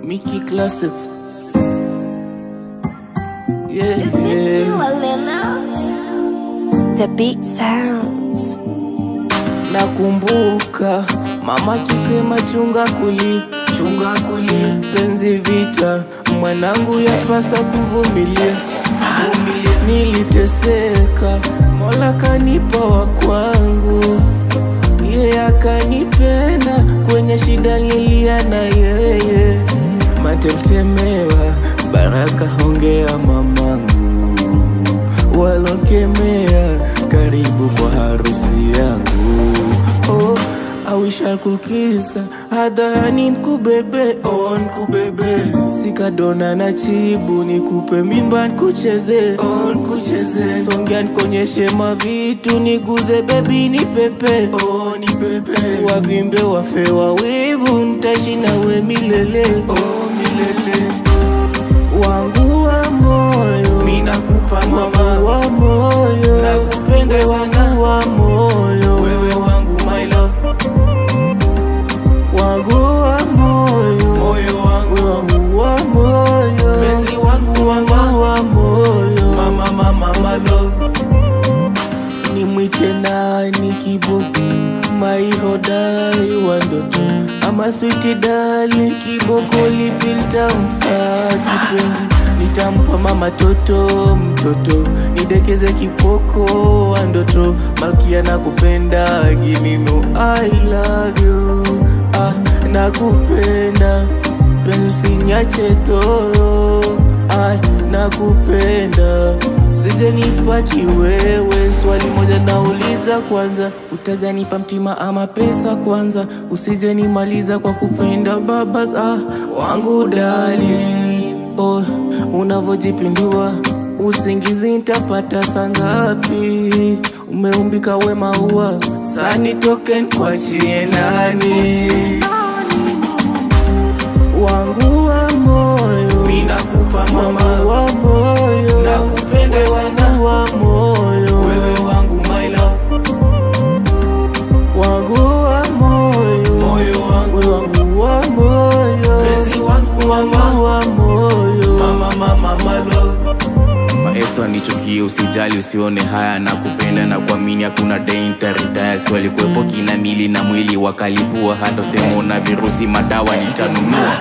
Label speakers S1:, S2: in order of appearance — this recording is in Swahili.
S1: Mickey Classics. Yeah,
S2: Is it you, Alena? The big sounds.
S1: Nakumbuka mama kisema chunga kuli penzi vita, mwanangu yapasa kuvumilia. Niliteseka, Mola kanipa wa kwangu, yeye akanipenda, kwenye shida nilia na yeye. Matetemewa, baraka hongea mamangu, walokemea, karibu kwa harusi yangu. Oh, I wish I could kiss her, hadharani nkubebe, oh nkubebe. Sikadona na chibu, nikupe mimba nkucheze, oh nkucheze. Songea nkonyeshe mavitu, niguze baby nipepe, oh nipepe. Wavimbe wafe wawivu, nitaishi nawe milele, oh milele. Wangu wa moyo, mimi nakupa mama wa moyo, nakupenda wangu wa moyo, wewe wangu my love. Wangu wa moyo, moyo wangu wa moyo, penzi wangu wa moyo, mama mama my love. Nimwite nani kiboko, my hodari wandoto, ama sweet darling kiboko lipilta mfaa kipenzi. Nitampa mama mtoto, nidekeze kipoko wandoto, malkia nakupenda, give me I love you. Nakupenda, penzi nyache toro, nakupenda, sije nipaki wewe. Swali moja nauliza kwanza, utazanipa mtima ama pesa kwanza? Usije nimaliza kwa kupenda babas, wangu darling. Oh, unavojipindua, usingizi nitapata sangapi? Umeumbika we maua, sani token kwa chie nani? Wangu wa moyo, mimi nakupa mama wa moyo, nakupenda wangu wa moyo, wewe wangu my love. Wangu wa moyo, moyo wangu wa moyo, penzi wangu wa moyo, mama mama my love. Maex wanichukie, usijali usione haya, na kupenda na kuamini, hakuna day nitaretire. Swali kuepo kina mili na mwili wakalipua, hata semona virusi madawa nitanunua.